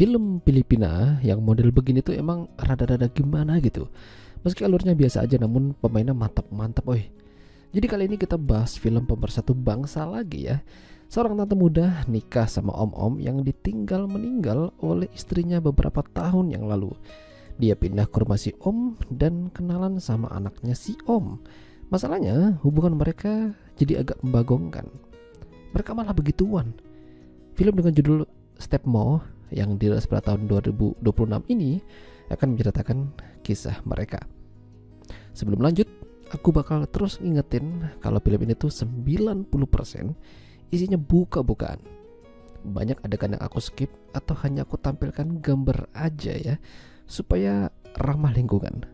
Film Filipina yang model begini tuh emang rada-rada gimana gitu. Meski alurnya biasa aja namun pemainnya mantap-mantap oi. Jadi kali ini kita bahas film pemersatu bangsa lagi ya. Seorang tante muda nikah sama om-om yang ditinggal meninggal oleh istrinya beberapa tahun yang lalu. Dia pindah ke rumah si om dan kenalan sama anaknya si om. Masalahnya hubungan mereka jadi agak membagongkan. Mereka malah begituan. Film dengan judul Stepmom yang dirilis pada tahun 2026 ini akan menceritakan kisah mereka. Sebelum lanjut, aku bakal terus ngingetin kalau film ini tuh 90% isinya buka-bukaan. Banyak adegan yang aku skip atau hanya aku tampilkan gambar aja ya, supaya ramah lingkungan.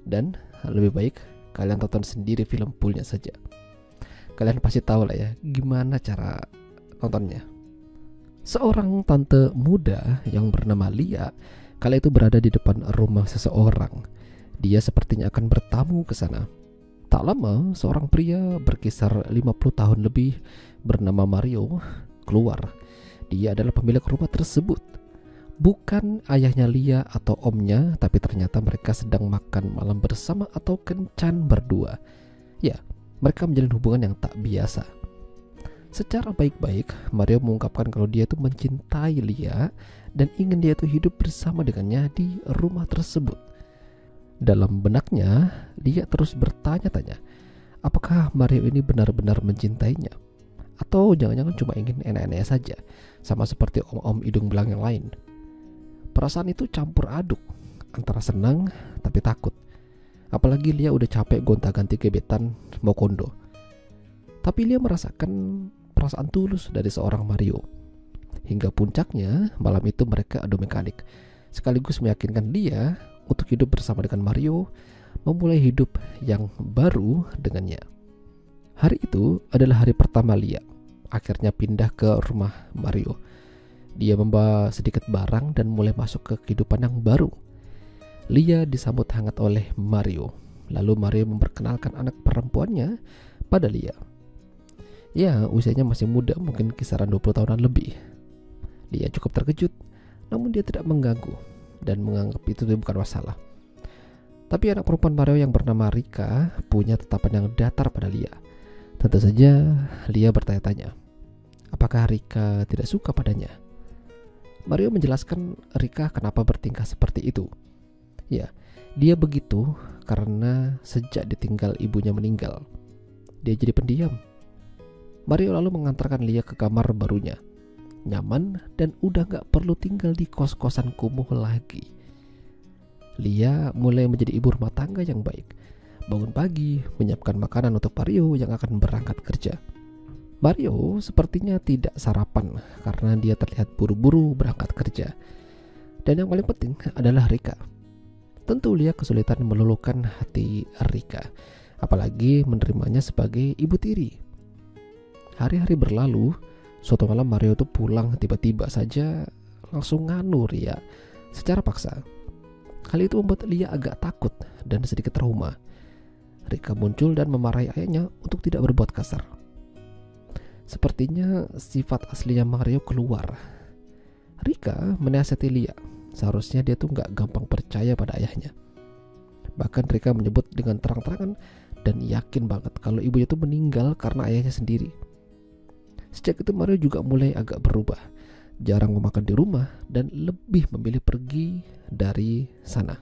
Dan lebih baik kalian tonton sendiri film fullnya saja. Kalian pasti tahu lah ya gimana cara nontonnya. Seorang tante muda yang bernama Lia kala itu berada di depan rumah seseorang. Dia sepertinya akan bertamu ke sana. Tak lama, seorang pria berkisar 50 tahun lebih bernama Mario keluar. Dia adalah pemilik rumah tersebut. Bukan ayahnya Lia atau omnya, tapi ternyata mereka sedang makan malam bersama atau kencan berdua. Ya, mereka menjalin hubungan yang tak biasa. Secara baik-baik, Mario mengungkapkan kalau dia itu mencintai Lia dan ingin dia itu hidup bersama dengannya di rumah tersebut. Dalam benaknya, Lia terus bertanya-tanya, apakah Mario ini benar-benar mencintainya? Atau jangan-jangan cuma ingin enak-enak saja, sama seperti om-om hidung belang yang lain. Perasaan itu campur aduk, antara senang tapi takut. Apalagi Lia udah capek gonta-ganti gebetan mau kondo. Tapi Lia merasakan perasaan tulus dari seorang Mario. Hingga puncaknya, malam itu mereka adu mekanik, sekaligus meyakinkan Lia untuk hidup bersama dengan Mario, memulai hidup yang baru dengannya. Hari itu adalah hari pertama Lia akhirnya pindah ke rumah Mario. Dia membawa sedikit barang dan mulai masuk ke kehidupan yang baru. Lia disambut hangat oleh Mario. Lalu Mario memperkenalkan anak perempuannya pada Lia. Ya, usianya masih muda, mungkin kisaran 20 tahunan lebih. Lia cukup terkejut, namun dia tidak mengganggu dan menganggap itu bukan masalah. Tapi anak perempuan Mario yang bernama Rika punya tatapan yang datar pada Lia. Tentu saja Lia bertanya-tanya, apakah Rika tidak suka padanya? Mario menjelaskan Rika kenapa bertingkah seperti itu. Ya, dia begitu karena sejak ditinggal ibunya meninggal, dia jadi pendiam. Mario lalu mengantarkan Lia ke kamar barunya. Nyaman dan udah gak perlu tinggal di kos-kosan kumuh lagi. Lia mulai menjadi ibu rumah tangga yang baik. Bangun pagi, menyiapkan makanan untuk Mario yang akan berangkat kerja. Mario sepertinya tidak sarapan karena dia terlihat buru-buru berangkat kerja. Dan yang paling penting adalah Rika. Tentu Lia kesulitan meluluhkan hati Rika, apalagi menerimanya sebagai ibu tiri. Hari-hari berlalu, suatu malam Mario tuh pulang tiba-tiba saja langsung nganu Lia secara paksa. Hal itu membuat Lia agak takut dan sedikit trauma. Rika muncul dan memarahi ayahnya untuk tidak berbuat kasar. Sepertinya sifat aslinya Mario keluar. Rika menasihati Lia, seharusnya dia tuh gak gampang percaya pada ayahnya. Bahkan Rika menyebut dengan terang-terangan dan yakin banget kalau ibunya tuh meninggal karena ayahnya sendiri. Sejak itu Mario juga mulai agak berubah, jarang memakan di rumah dan lebih memilih pergi dari sana.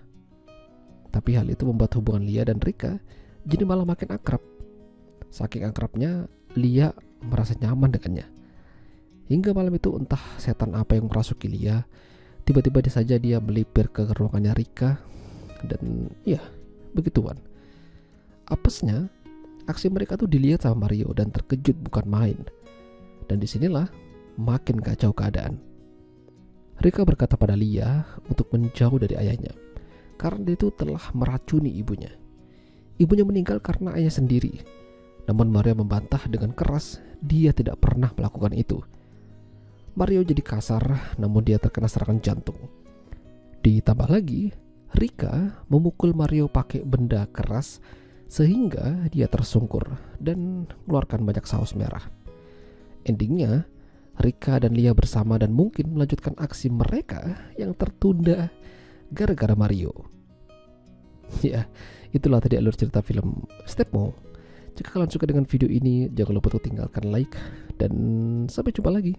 Tapi hal itu membuat hubungan Lia dan Rika jadi malah makin akrab. Saking akrabnya, Lia merasa nyaman dengannya. Hingga malam itu entah setan apa yang merasuki Lia, tiba-tiba saja dia melipir ke ruangannya Rika dan ya, begituan. Apesnya, aksi mereka tuh dilihat sama Mario dan terkejut bukan main. Dan disinilah makin kacau keadaan. Rika berkata pada Lia untuk menjauh dari ayahnya karena dia itu telah meracuni ibunya. Ibunya meninggal karena ayah sendiri. Namun Mario membantah dengan keras dia tidak pernah melakukan itu. Mario jadi kasar, namun dia terkena serangan jantung. Ditambah lagi, Rika memukul Mario pakai benda keras sehingga dia tersungkur dan mengeluarkan banyak saus merah. Endingnya, Rika dan Lia bersama dan mungkin melanjutkan aksi mereka yang tertunda gara-gara Mario. Ya, itulah tadi alur cerita film Stepmom. Jika kalian suka dengan video ini, jangan lupa untuk tinggalkan like dan sampai jumpa lagi.